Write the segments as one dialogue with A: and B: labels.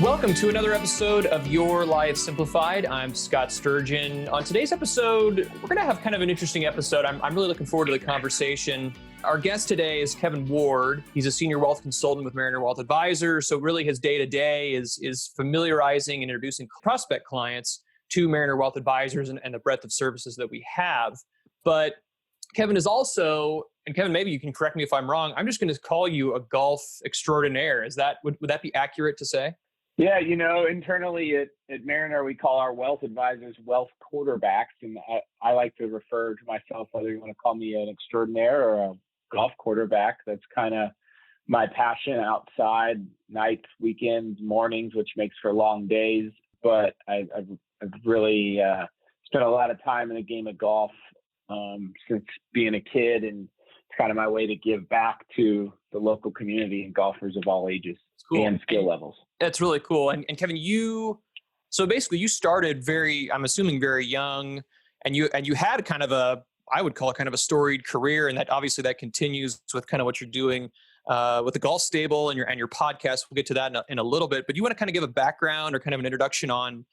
A: Welcome to another episode of Your Life Simplified. I'm Scott Sturgeon. On today's episode, we're going to have kind of an interesting episode. I'm really looking forward to the conversation. Our guest today is Kevin Ward. He's a senior wealth consultant with Mariner Wealth Advisors. So really his day-to-day is familiarizing and introducing prospect clients to Mariner Wealth Advisors and the breadth of services that we have. But Kevin is also, and Kevin, maybe you can correct me if I'm wrong, I'm just going to call you a golf extraordinaire. Would that be accurate to say?
B: Yeah, internally at Mariner, we call our wealth advisors wealth quarterbacks. And I like to refer to myself, whether you want to call me an extraordinaire or a golf quarterback. That's kind of my passion outside, nights, weekends, mornings, which makes for long days. But I've really spent a lot of time in the game of golf since being a kid. And it's kind of my way to give back to the local community and golfers of all ages and skill levels.
A: That's really cool. And Kevin, so basically you started I'm assuming very young, and you had kind of I would call it kind of a storied career. And that obviously that continues with kind of what you're doing with the golf stable and your podcast. We'll get to that in a little bit, but you want to kind of give a background or kind of an introduction on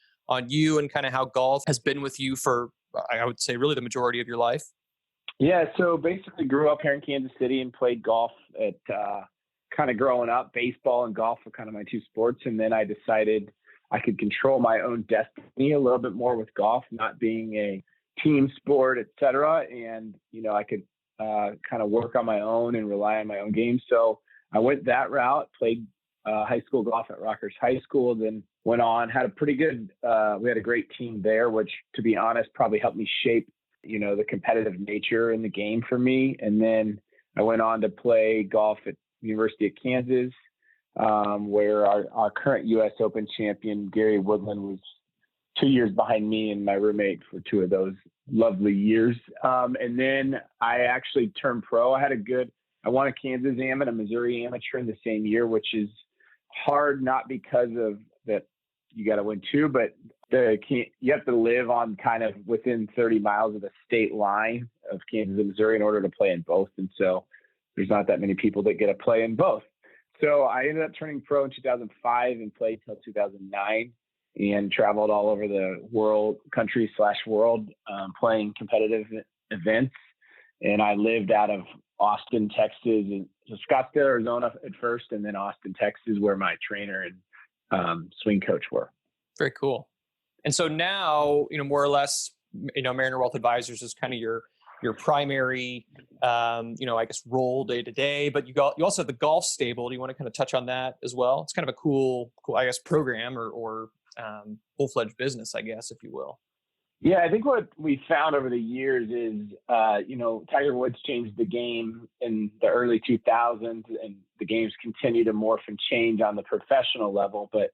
A: you and kind of how golf has been with you for, I would say, really the majority of your life.
B: Yeah. So basically grew up here in Kansas City and played golf at, kind of growing up. Baseball and golf were kind of my two sports. And then I decided I could control my own destiny a little bit more with golf, not being a team sport, et cetera. And, I could kind of work on my own and rely on my own game. So I went that route, played high school golf at Rockers High School, then went on, had a pretty good, we had a great team there, which to be honest, probably helped me shape, the competitive nature in the game for me. And then I went on to play golf at University of Kansas, where our current U.S. Open champion, Gary Woodland, was 2 years behind me and my roommate for two of those lovely years. And then I actually turned pro. I won a Kansas Am and a Missouri Amateur in the same year, which is hard, not because of that you got to win two, but you have to live on kind of within 30 miles of the state line of Kansas and Missouri in order to play in both. And so there's not that many people that get to play in both. So I ended up turning pro in 2005 and played till 2009 and traveled all over the country/world, playing competitive events. And I lived out of Austin, Texas, and so Scottsdale, Arizona at first, and then Austin, Texas, where my trainer and swing coach were.
A: Very cool. And so now, more or less, Mariner Wealth Advisors is kind of your primary, I guess, role day to day, but you also have the golf stable. Do you want to kind of touch on that as well? It's kind of a cool, I guess, program or full-fledged business, I guess, if you will.
B: Yeah, I think what we found over the years is, Tiger Woods changed the game in the early 2000s, and the games continue to morph and change on the professional level. But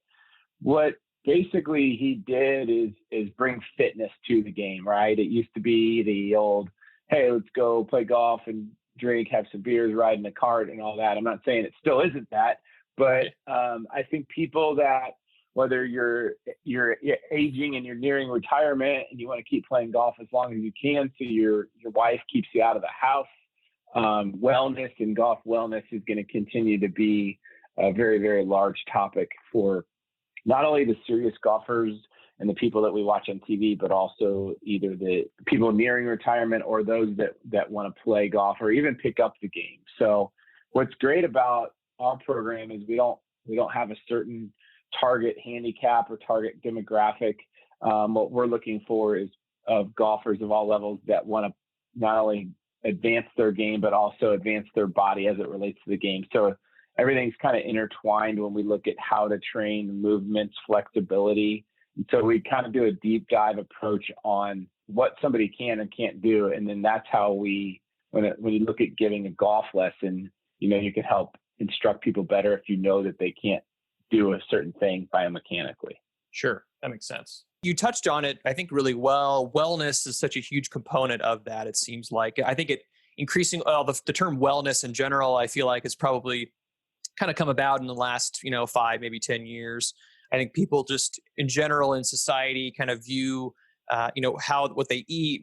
B: what basically he did is bring fitness to the game, right? It used to be the old, hey, let's go play golf and drink, have some beers, ride in a cart and all that. I'm not saying it still isn't that, but I think people that, whether you're aging and you're nearing retirement and you want to keep playing golf as long as you can so your wife keeps you out of the house, wellness and golf wellness is going to continue to be a very, very large topic for not only the serious golfers and the people that we watch on TV, but also either the people nearing retirement or those that want to play golf or even pick up the game. So what's great about our program is we don't have a certain target handicap or target demographic. What we're looking for is of golfers of all levels that want to not only advance their game, but also advance their body as it relates to the game. So everything's kind of intertwined when we look at how to train movements, flexibility. And so we kind of do a deep dive approach on what somebody can and can't do. And then that's how when you look at giving a golf lesson, you can help instruct people better if you know that they can't do a certain thing biomechanically.
A: Sure. That makes sense. You touched on it, I think, really well. Wellness is such a huge component of that, it seems like. I think the term wellness in general, I feel like, has probably kind of come about in the last, 5, maybe 10 years. I think people just in general in society kind of view, what they eat,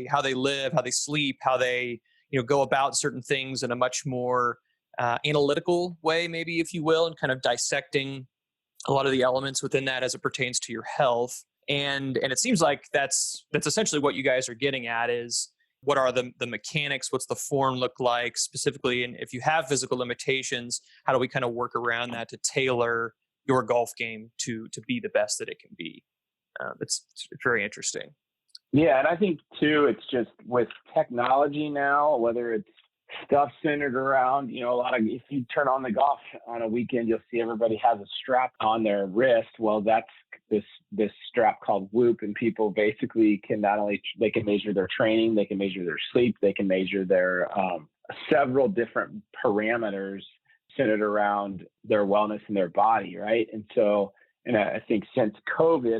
A: how they live, how they sleep, how they, go about certain things in a much more analytical way, maybe, if you will, and kind of dissecting a lot of the elements within that as it pertains to your health. And it seems like that's essentially what you guys are getting at is what are the mechanics, what's the form look like specifically, and if you have physical limitations, how do we kind of work around that to tailor your golf game to be the best that it can be? It's very interesting.
B: Yeah, and I think too, it's just with technology now, whether it's stuff centered around, a lot of, if you turn on the golf on a weekend, you'll see everybody has a strap on their wrist. Well, that's this strap called Whoop, and people basically can not only, they can measure their training, they can measure their sleep, they can measure their several different parameters centered around their wellness and their body, right? And so, and I think since COVID,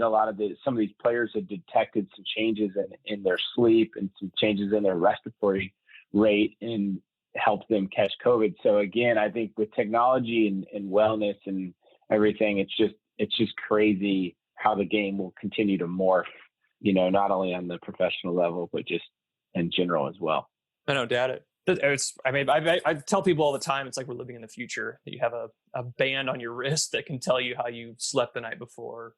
B: some of these players have detected some changes in their sleep and some changes in their respiratory rate and help them catch COVID. So again, I think with technology and wellness and everything, it's just crazy how the game will continue to morph, not only on the professional level, but just in general as well.
A: I don't doubt it. I tell people all the time, it's like we're living in the future. You have a band on your wrist that can tell you how you slept the night before.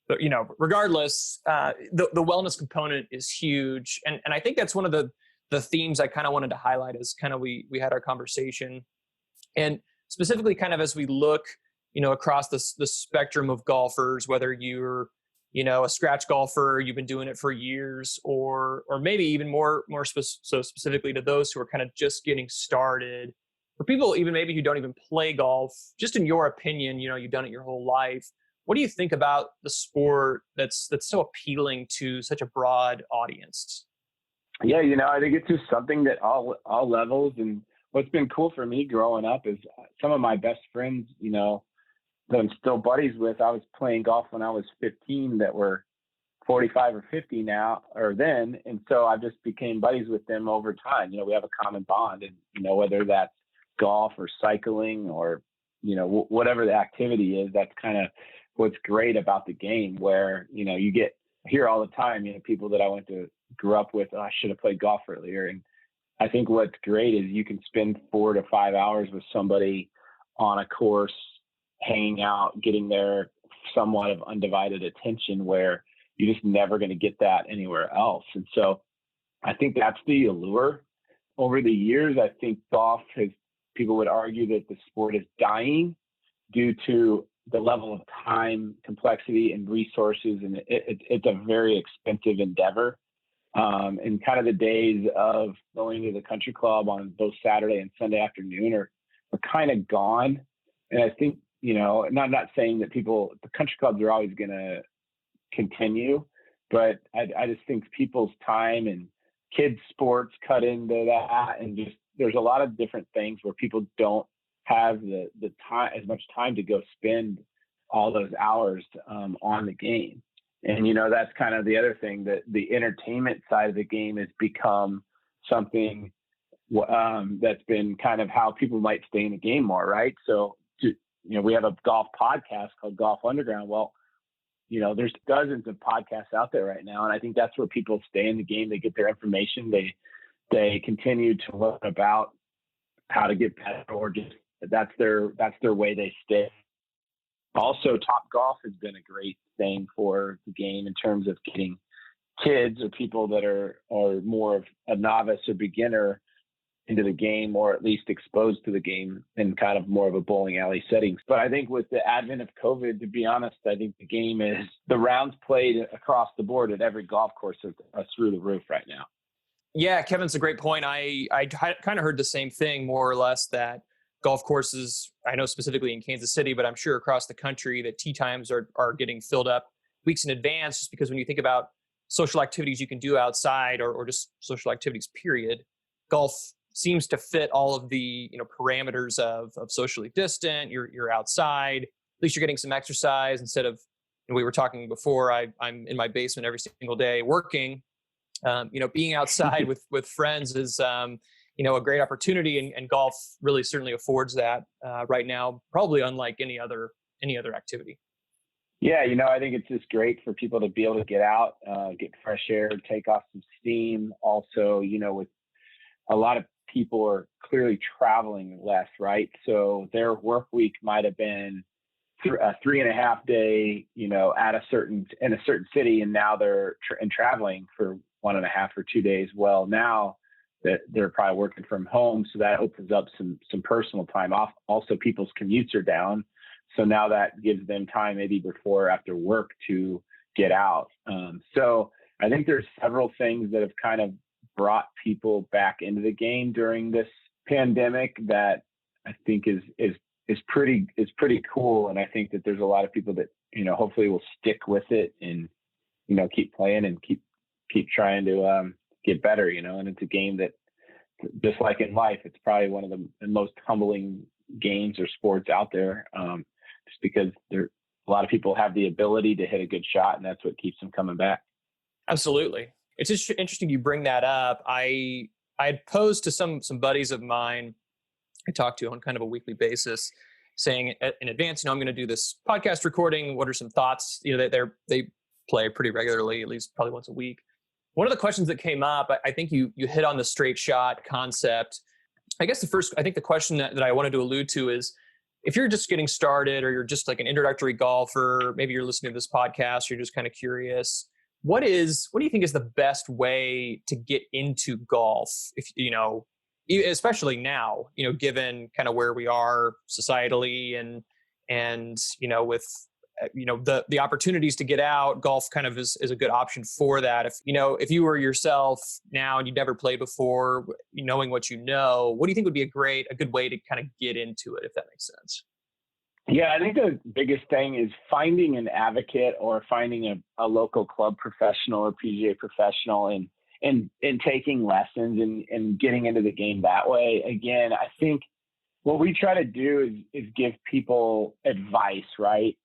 A: But regardless, the wellness component is huge, and I think that's one of the themes I kind of wanted to highlight as kind of we had our conversation, and specifically kind of as we look, across the spectrum of golfers, whether you're a scratch golfer, you've been doing it for years, or maybe even so specifically to those who are kind of just getting started, for people even maybe who don't even play golf, just in your opinion, you've done it your whole life. What do you think about the sport that's so appealing to such a broad audience?
B: Yeah, I think it's just something that all levels, and what's been cool for me growing up is some of my best friends, that I'm still buddies with. I was playing golf when I was 15 that were 45 or 50 now or then. And so I just became buddies with them over time. We have a common bond, and, whether that's golf or cycling or, whatever the activity is, that's kind of what's great about the game where, you hear all the time, people that grew up with, I should have played golf earlier. And I think what's great is you can spend 4 to 5 hours with somebody on a course, hanging out, getting their somewhat of undivided attention where you're just never going to get that anywhere else. And so I think that's the allure. Over the years, I think people would argue that the sport is dying due to the level of time, complexity, and resources. And it's a very expensive endeavor. And kind of the days of going to the country club on both Saturday and Sunday afternoon are kind of gone. And I think, not saying that the country clubs are always going to continue, but I just think people's time and kids sports cut into that. And just, there's a lot of different things where people don't have the time, as much time to go spend all those hours on the game. And, that's kind of the other thing, that the entertainment side of the game has become something that's been kind of how people might stay in the game more, right? So, we have a golf podcast called Golf Underground. Well, there's dozens of podcasts out there right now. And I think that's where people stay in the game. They get their information. They continue to learn about how to get better, or just that's their way they stay. Also, Top Golf has been a great thing for the game in terms of getting kids or people that are more of a novice or beginner into the game, or at least exposed to the game in kind of more of a bowling alley settings. But I think with the advent of COVID, to be honest, I think the game the rounds played across the board at every golf course are through the roof right now.
A: Yeah, Kevin's a great point. I kind of heard the same thing, more or less, that golf courses, I know specifically in Kansas City, but I'm sure across the country, that tee times are getting filled up weeks in advance, just because when you think about social activities you can do outside, or just social activities, period, golf seems to fit all of the parameters of socially distant. You're outside. At least you're getting some exercise instead of. We were talking before. I'm in my basement every single day working. Being outside with friends is a great opportunity, and golf really certainly affords that right now, probably unlike any other activity.
B: Yeah, I think it's just great for people to be able to get out, get fresh air, take off some steam. Also, with a lot of people are clearly traveling less, right? So their work week might have been a 3.5 day, at in a certain city, and now they're traveling for 1.5 or 2 days. Well, now that they're probably working from home, so that opens up some personal time off. Also, people's commutes are down, so now that gives them time maybe before or after work to get out. So I think there's several things that have kind of brought people back into the game during this pandemic that I think is pretty cool. And I think that there's a lot of people that, hopefully will stick with it and, keep playing and keep trying to get better, and it's a game that, just like in life, it's probably one of the most humbling games or sports out there, just because a lot of people have the ability to hit a good shot, and that's what keeps them coming back.
A: Absolutely. It's just interesting you bring that up. I had posed to some buddies of mine I talk to on kind of a weekly basis, saying in advance, I'm going to do this podcast recording. What are some thoughts? They play pretty regularly, at least probably once a week. One of the questions that came up, I think you hit on the straight shot concept. I guess the question that I wanted to allude to is, if you're just getting started, or you're just like an introductory golfer, maybe you're listening to this podcast, you're just kind of curious. What do you think is the best way to get into golf? If especially now, given kind of where we are societally and with the opportunities to get out, golf kind of is a good option for that. If you were yourself now and you'd never played before, knowing what what do you think would be a good way to kind of get into it, if that makes sense?
B: Yeah, I think the biggest thing is finding an advocate or finding a local club professional or PGA professional and taking lessons and getting into the game that way. Again, I think what we try to do is give people advice, right?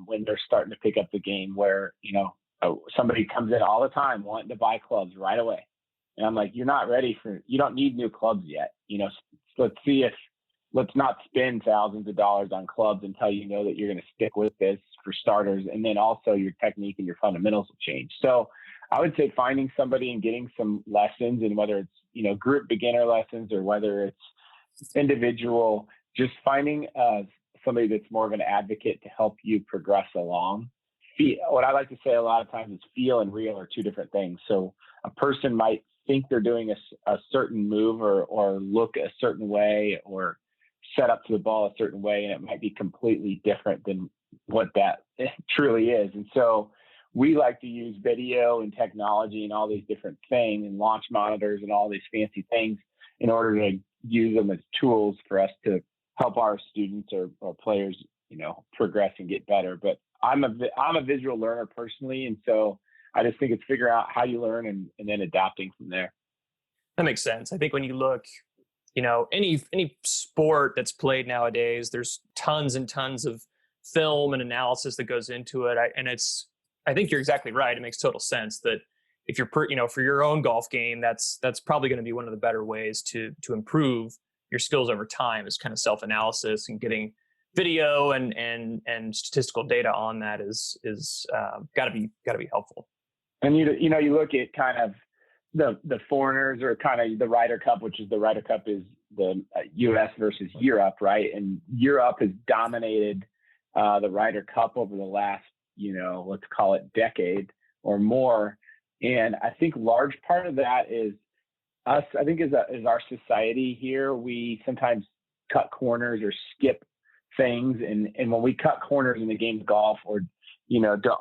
B: When they're starting to pick up the game, where, somebody comes in all the time wanting to buy clubs right away. And I'm like, you don't need new clubs yet. Let's not spend thousands of dollars on clubs until you know that you're going to stick with this, for starters. And then also your technique and your fundamentals will change. So I would say finding somebody and getting some lessons, and whether it's, group beginner lessons or whether it's individual, just finding somebody that's more of an advocate to help you progress along. What I like to say a lot of times is feel and real are two different things. So a person might think they're doing a certain move or look a certain way or set up to the ball a certain way, and it might be completely different than what that truly is. And so we like to use video and technology and all these different things and launch monitors and all these fancy things in order to use them as tools for us to help our students or players, progress and get better. But I'm a visual learner personally. And so I just think it's figure out how you learn and then adapting from there.
A: That makes sense. I think when you look, any sport that's played nowadays, there's tons and tons of film and analysis that goes into it. I think you're exactly right. It makes total sense that if you're, for your own golf game, that's probably going to be one of the better ways to improve your skills over time, is kind of self-analysis, and getting video and statistical data on that is gotta be helpful.
B: And you look at kind of the foreigners, or kind of the Ryder Cup, which is the Ryder Cup is the U.S. versus Europe, right? And Europe has dominated the Ryder Cup over the last, let's call it decade or more. And I think large part of that is us. I think is our society here. We sometimes cut corners or skip things, and when we cut corners in the game of golf, or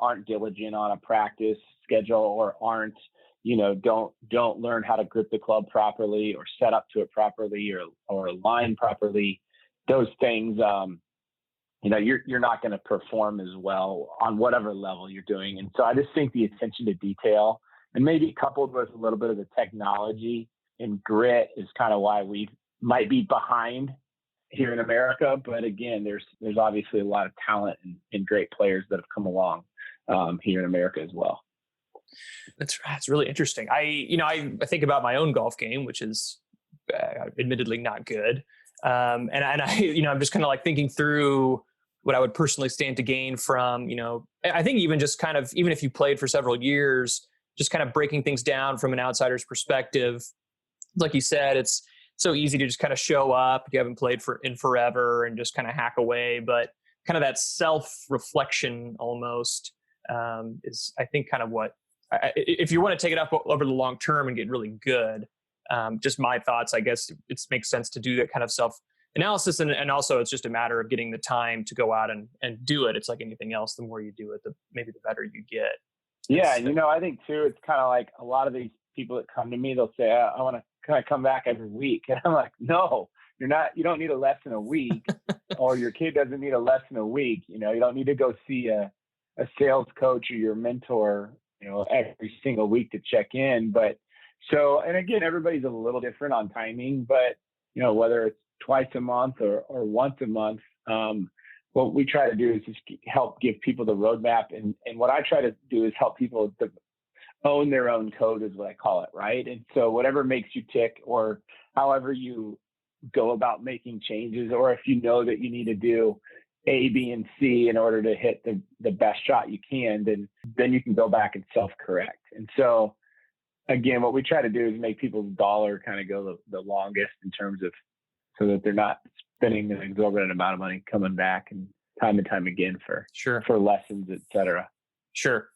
B: aren't diligent on a practice schedule, or aren't don't learn how to grip the club properly or set up to it properly or align properly, those things, you're not going to perform as well on whatever level you're doing. And so I just think the attention to detail, and maybe coupled with a little bit of the technology and grit, is kind of why we might be behind here in America. But again, there's obviously a lot of talent and great players that have come along here in America as well.
A: That's really interesting. I think about my own golf game, which is admittedly not good. And I'm just kind of like thinking through what I would personally stand to gain from, I think even if you played for several years, just kind of breaking things down from an outsider's perspective. Like you said, it's so easy to just kind of show up. You haven't played in forever and just kind of hack away. But kind of that self-reflection almost is, I think, kind of what, if you want to take it up over the long term and get really good, just my thoughts, I guess it makes sense to do that kind of self-analysis. And also it's just a matter of getting the time to go out and do it. It's like anything else. The more you do it, maybe the better you get.
B: Yeah. And, I think too, it's kind of like a lot of these people that come to me, they'll say, I want to kind of come back every week. And I'm like, no, you don't need a lesson a week or your kid doesn't need a lesson a week. You don't need to go see a sales coach or your mentor, every single week to check in. But and again, everybody's a little different on timing, but whether it's twice a month or once a month, what we try to do is just help give people the roadmap. And what I try to do is help people to own their own code is what I call it. Right. And so whatever makes you tick, or however you go about making changes, or if you know that you need to do A, B, and C in order to hit the best shot you can, then you can go back and self-correct. And so again, what we try to do is make people's dollar kind of go the longest in terms of, so that they're not spending an exorbitant amount of money coming back and time again for lessons, et cetera.
A: Sure.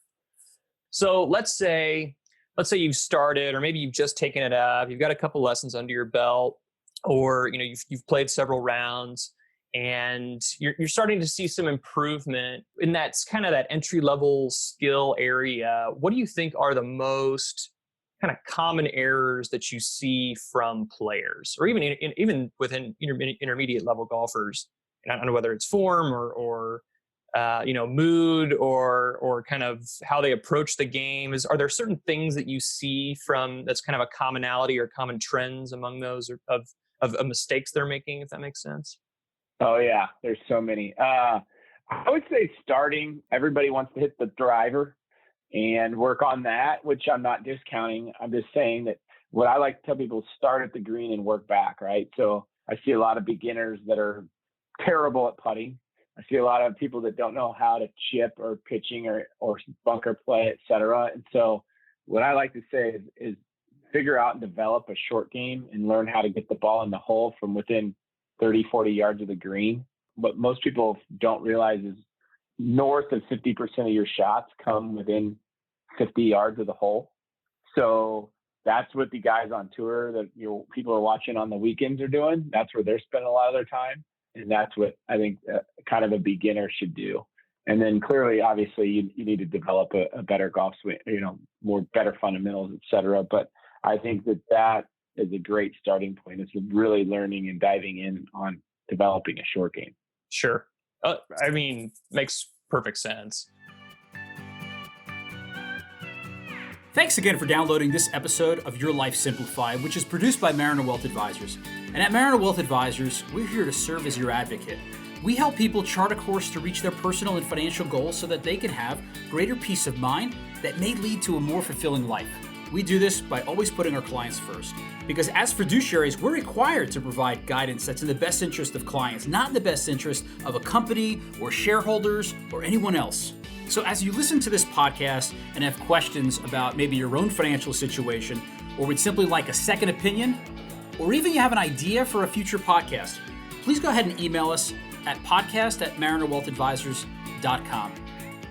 A: So let's say you've started, or maybe you've just taken it up, you've got a couple lessons under your belt, or you've played several rounds, and you're starting to see some improvement in that entry level skill area. What do you think are the most kind of common errors that you see from players, or even within intermediate level golfers? And I don't know whether it's form or mood or kind of how they approach the game. Are there certain things that you see that's kind of a commonality or common trends among those of mistakes they're making, if that makes sense?
B: Oh yeah, there's so many. I would say starting, everybody wants to hit the driver and work on that, which I'm not discounting. I'm just saying that what I like to tell people is start at the green and work back, right? So I see a lot of beginners that are terrible at putting. I see a lot of people that don't know how to chip or pitching or bunker play, et cetera. And so what I like to say is figure out and develop a short game and learn how to get the ball in the hole from within 30, 40 yards of the green. What most people don't realize is north of 50% of your shots come within 50 yards of the hole. So that's what the guys on tour that people are watching on the weekends are doing. That's where they're spending a lot of their time. And that's what I think kind of a beginner should do. And then clearly, obviously, you need to develop a better golf swing, better fundamentals, et cetera. But I think that is a great starting point. It's really learning and diving in on developing a short game.
A: Sure. Makes perfect sense.
C: Thanks again for downloading this episode of Your Life Simplified, which is produced by Mariner Wealth Advisors. And at Mariner Wealth Advisors, we're here to serve as your advocate. We help people chart a course to reach their personal and financial goals so that they can have greater peace of mind that may lead to a more fulfilling life. We do this by always putting our clients first. Because as fiduciaries, we're required to provide guidance that's in the best interest of clients, not in the best interest of a company or shareholders or anyone else. So as you listen to this podcast and have questions about maybe your own financial situation, or would simply like a second opinion, or even you have an idea for a future podcast, please go ahead and email us at podcast@marinerwealthadvisors.com.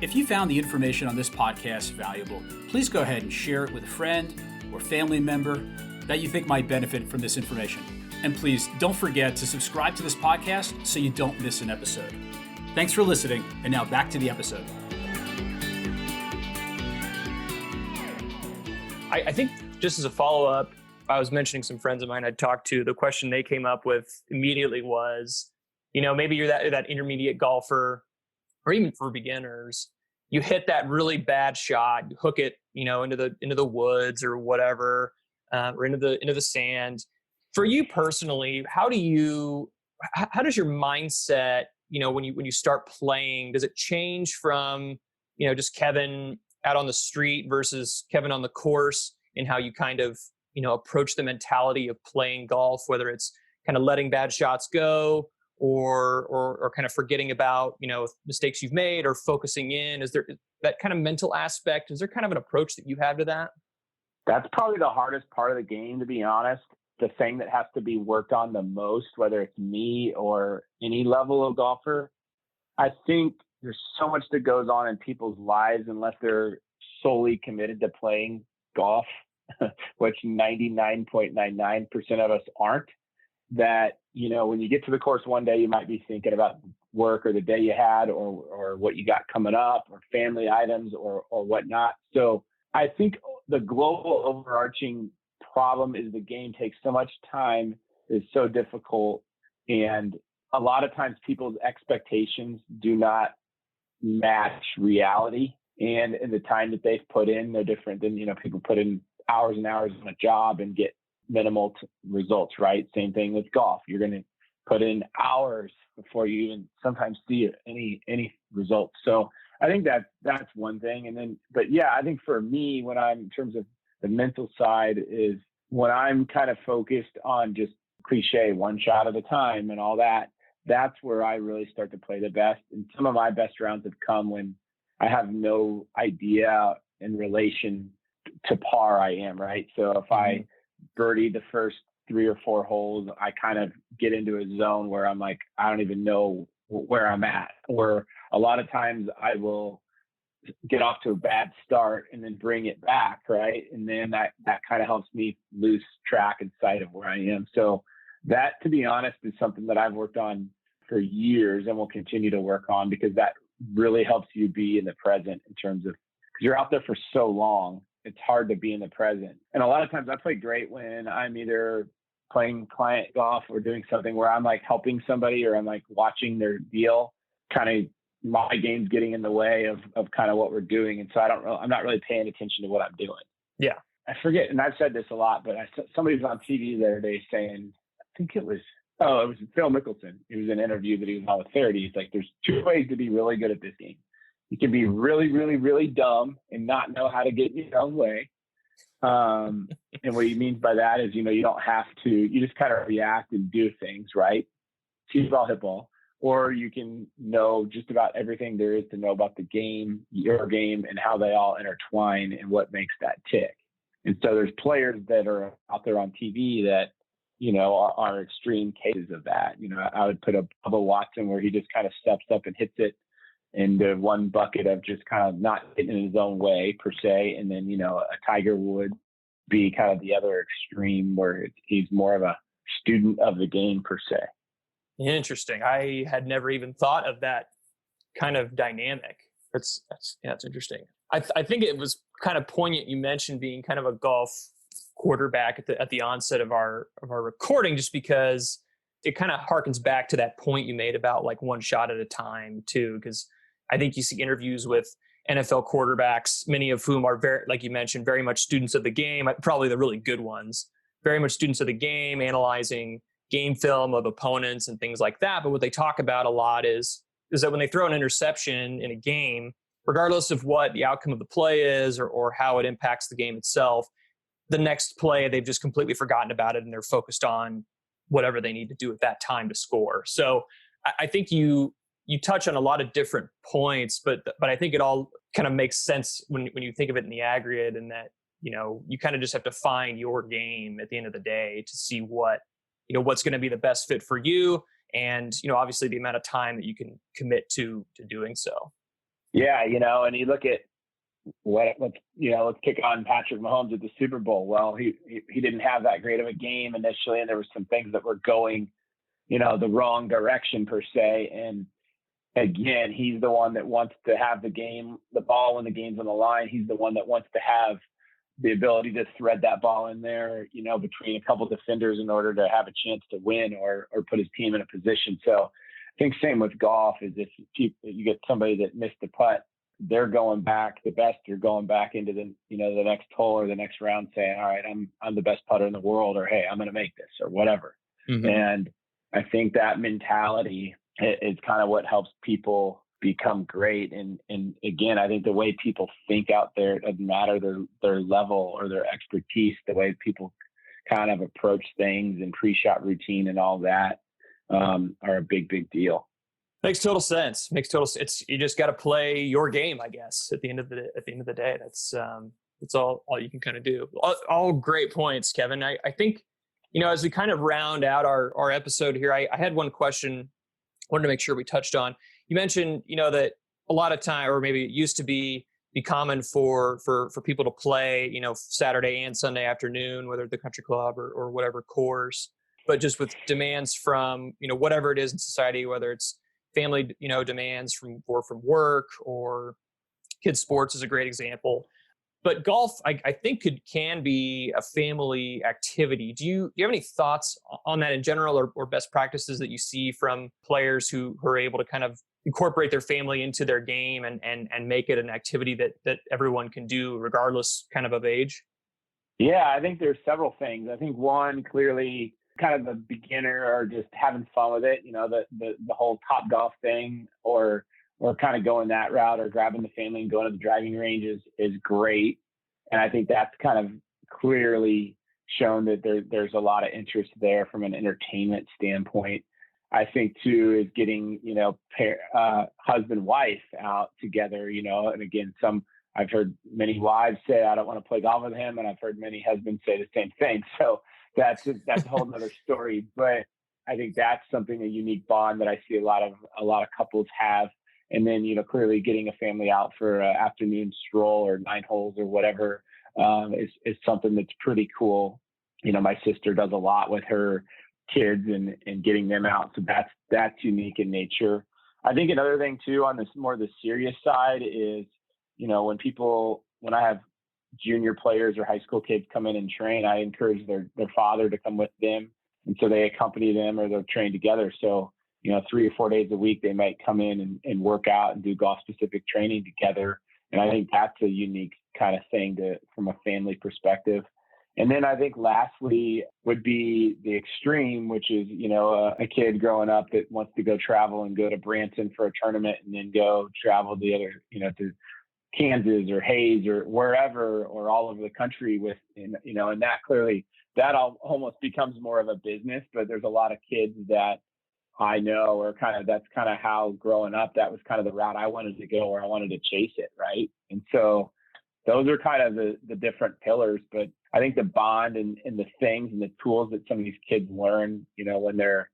C: If you found the information on this podcast valuable, please go ahead and share it with a friend or family member that you think might benefit from this information. And please don't forget to subscribe to this podcast so you don't miss an episode. Thanks for listening, and now back to the episode.
A: I think just as a follow-up, I was mentioning some friends of mine I'd talked to. The question they came up with immediately was, maybe you're that intermediate golfer, or even for beginners, you hit that really bad shot, you hook it, into the woods or whatever, or into the sand. For you personally, how does your mindset, when you start playing, does it change from, just Kevin out on the street versus Kevin on the course, in how you kind of, approach the mentality of playing golf, whether it's kind of letting bad shots go or kind of forgetting about, mistakes you've made, or focusing in? Is there that kind of mental aspect? Is there kind of an approach that you have to that?
B: That's probably the hardest part of the game, to be honest. The thing that has to be worked on the most, whether it's me or any level of golfer, I think there's so much that goes on in people's lives unless they're solely committed to playing golf, which 99.99% of us aren't, that, when you get to the course one day, you might be thinking about work or the day you had or what you got coming up or family items or whatnot. So I think the global overarching problem is the game takes so much time, is so difficult, and a lot of times people's expectations do not match reality, and the time that they've put in, they're different than, people put in hours and hours on a job and get minimal results, right? Same thing with golf. You're going to put in hours before you even sometimes see any results. So I think that's one thing. And then, but yeah, I think for me, when I'm in terms of the mental side, is when I'm kind of focused on just cliche one shot at a time and all that, that's where I really start to play the best. And some of my best rounds have come when I have no idea in relation to par I am, right? So if I birdie the first 3 or 4 holes, I kind of get into a zone where I'm like, I don't even know where I'm at. Or a lot of times I will get off to a bad start and then bring it back, right? And then that kind of helps me lose track and sight of where I am. So that, to be honest, is something that I've worked on for years and will continue to work on, because that really helps you be in the present in terms of, because you're out there for so long, it's hard to be in the present. And a lot of times I play great when I'm either playing client golf or doing something where I'm like helping somebody or I'm like watching their deal, kind of my game's getting in the way of kind of what we're doing. And so I'm not really paying attention to what I'm doing.
A: Yeah.
B: I forget, and I've said this a lot, but somebody was on TV the other day saying, I think it was Phil Mickelson. It was an interview that he was on with Faraday. He's like, there's 2 ways to be really good at this game. You can be really, really, really dumb and not know how to get in your own way. And what he means by that is, you don't have to, you just kind of react and do things, right? Tee ball, hit ball. Or you can know just about everything there is to know about the game, your game, and how they all intertwine and what makes that tick. And so there's players that are out there on TV that, are extreme cases of that. I would put a Bubba Watson where he just kind of steps up and hits it into one bucket of just kind of not getting in his own way per se. And then, a Tiger would be kind of the other extreme where he's more of a student of the game per se.
A: Interesting. I had never even thought of that kind of dynamic. That's interesting. I think it was kind of poignant. You mentioned being kind of a golf quarterback at the onset of our recording, just because it kind of harkens back to that point you made about like one shot at a time too. Because I think you see interviews with NFL quarterbacks, many of whom are very, like you mentioned, very much students of the game, probably the really good ones, very much students of the game, analyzing game film of opponents and things like that. But what they talk about a lot is that when they throw an interception in a game, regardless of what the outcome of the play is or how it impacts the game itself, the next play, they've just completely forgotten about it and they're focused on whatever they need to do at that time to score. So I think you touch on a lot of different points, but I think it all kind of makes sense when you think of it in the aggregate, and that, you kind of just have to find your game at the end of the day to see what's going to be the best fit for you. And, obviously the amount of time that you can commit to doing so.
B: Yeah. And you look at let's kick on Patrick Mahomes at the Super Bowl. Well, he didn't have that great of a game initially, and there were some things that were going, the wrong direction per se. And again, he's the one that wants to have the ball when the game's on the line. He's the one that wants to have the ability to thread that ball in there, between a couple defenders in order to have a chance to win or put his team in a position. So I think same with golf is if you get somebody that missed the putt, they're going back, the best are going back into the next hole or the next round saying, all right, I'm the best putter in the world, or, hey, I'm going to make this or whatever. Mm-hmm. And I think that mentality is kind of what helps people become great. And again, I think the way people think out there, it doesn't matter their level or their expertise, the way people kind of approach things and pre-shot routine and all that are a big deal.
A: Makes total sense. You just got to play your game, I guess. At the end of the day, that's all you can kind of do. All great points, Kevin. I think as we kind of round out our episode here, I had one question. Wanted to make sure we touched on. You mentioned, that a lot of time, or maybe it used to be common for people to play, Saturday and Sunday afternoon, whether at the country club or whatever course. But just with demands from, whatever it is in society, whether it's family, demands from work, or kids sports is a great example. But golf, I think can be a family activity. Do you have any thoughts on that in general, or best practices that you see from players who are able to kind of incorporate their family into their game and make it an activity that everyone can do regardless kind of age?
B: Yeah, I think there's several things. I think one, clearly kind of the beginner or just having fun with it, the whole Top Golf thing, or kind of going that route, or grabbing the family and going to the driving range is great. And I think that's kind of clearly shown that there's a lot of interest there from an entertainment standpoint. I think too is getting, husband, wife out together, and again, I've heard many wives say, I don't want to play golf with him. And I've heard many husbands say the same thing. So that's a whole nother story. But I think that's something, a unique bond that I see a lot of couples have. And then, clearly getting a family out for an afternoon stroll or 9 holes or whatever is something that's pretty cool. My sister does a lot with her kids and getting them out. So that's unique in nature. I think another thing too, on this more the serious side, is, when I have junior players or high school kids come in and train, I encourage their father to come with them. And so they accompany them, or they'll train together. So 3 or 4 days a week, they might come in and work out and do golf specific training together. And I think that's a unique kind of thing from a family perspective. And then I think lastly would be the extreme, which is, a kid growing up that wants to go travel and go to Branson for a tournament, and then go travel the other, to Kansas or Hayes or wherever, or all over the country with, and that clearly, that almost becomes more of a business. But there's a lot of kids that I know, or that's kind of how growing up, that was kind of the route I wanted to go, or I wanted to chase it. Right. And so those are kind of the different pillars. But I think the bond and the things and the tools that some of these kids learn, when they're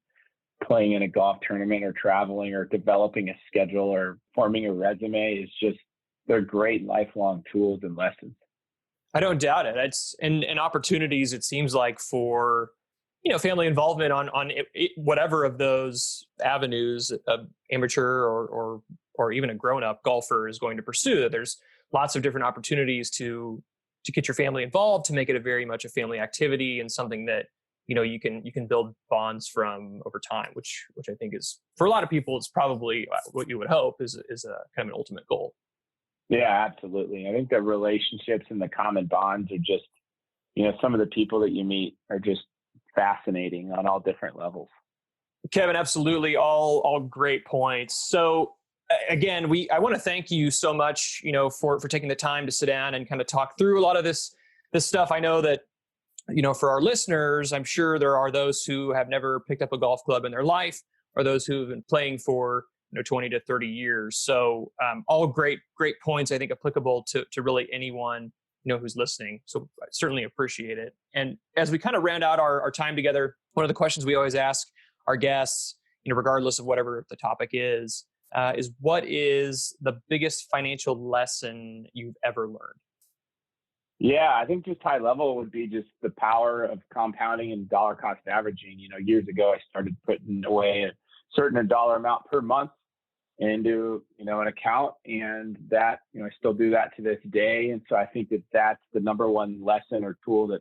B: playing in a golf tournament or traveling or developing a schedule or forming a resume, is just, they're great lifelong tools and lessons.
A: I don't doubt it. It's and opportunities, it seems like, for family involvement on whatever of those avenues amateur or even a grown-up golfer is going to pursue. That there's lots of different opportunities to get your family involved, to make it very much a family activity, and something that you can build bonds from over time, which I think is, for a lot of people, it's probably what you would hope is a kind of an ultimate goal.
B: Yeah, absolutely. I think the relationships and the common bonds are just, some of the people that you meet are just fascinating on all different levels.
A: Kevin, absolutely. All great points. So again, I want to thank you so much, for taking the time to sit down and kind of talk through a lot of this stuff. I know that, for our listeners, I'm sure there are those who have never picked up a golf club in their life, or those who have been playing for 20 to 30 years. So all great points, I think, applicable to really anyone, who's listening. So I certainly appreciate it. And as we kind of round out our time together, one of the questions we always ask our guests, regardless of whatever the topic is what is the biggest financial lesson you've ever learned?
B: Yeah, I think just high level would be just the power of compounding and dollar cost averaging. Years ago, I started putting away a certain dollar amount per month into, an account, and that, I still do that to this day. And so I think that that's the number one lesson or tool that,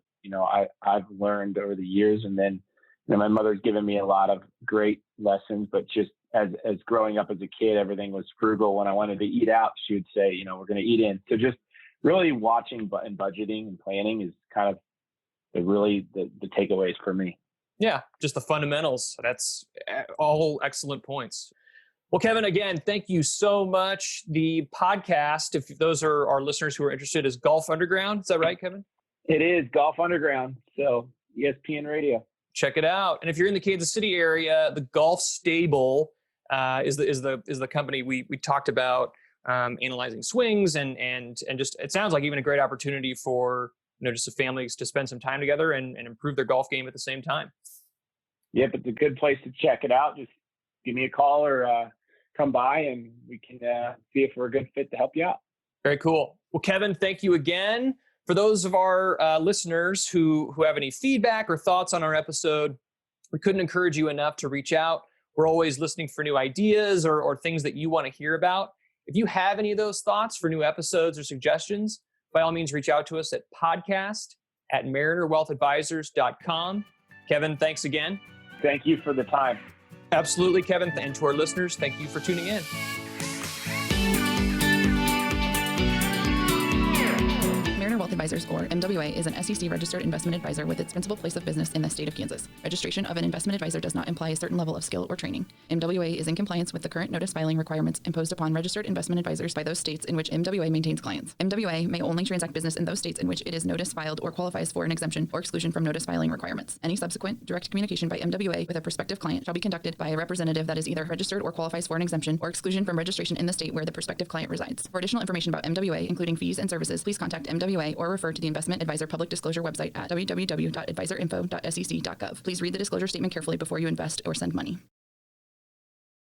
B: I've learned over the years. And then, my mother's given me a lot of great lessons, but just as growing up as a kid, everything was frugal. When I wanted to eat out, she would say, we're going to eat in. So just really watching and budgeting and planning is kind of the takeaways for me.
A: Yeah, just the fundamentals. That's all excellent points. Well, Kevin, again, thank you so much. The podcast, if those are our listeners who are interested, is Golf Underground. Is that right, Kevin?
B: It is Golf Underground. So ESPN Radio.
A: Check it out. And if you're in the Kansas City area, the Golf Stable is the company we talked about, analyzing swings and just, it sounds like even a great opportunity for just the families to spend some time together and improve their golf game at the same time.
B: Yep, it's a good place to check it out. Just give me a call or come by and we can see if we're a good fit to help you out.
A: Very cool. Well, Kevin, thank you again. For those of our listeners who have any feedback or thoughts on our episode, we couldn't encourage you enough to reach out. We're always listening for new ideas or things that you want to hear about. If you have any of those thoughts for new episodes or suggestions, by all means, reach out to us at podcast@marinerwealthadvisors.com. Kevin, thanks again.
B: Thank you for the time.
A: Absolutely, Kevin. And to our listeners, thank you for tuning in.
D: Wealth Advisors, or MWA, is an SEC-registered investment advisor with its principal place of business in the state of Kansas. Registration of an investment advisor does not imply a certain level of skill or training. MWA is in compliance with the current notice filing requirements imposed upon registered investment advisors by those states in which MWA maintains clients. MWA may only transact business in those states in which it is notice filed or qualifies for an exemption or exclusion from notice filing requirements. Any subsequent direct communication by MWA with a prospective client shall be conducted by a representative that is either registered or qualifies for an exemption or exclusion from registration in the state where the prospective client resides. For additional information about MWA, including fees and services, please contact MWA or refer to the Investment Advisor Public Disclosure website at www.advisorinfo.sec.gov. Please read the disclosure statement carefully before you invest or send money.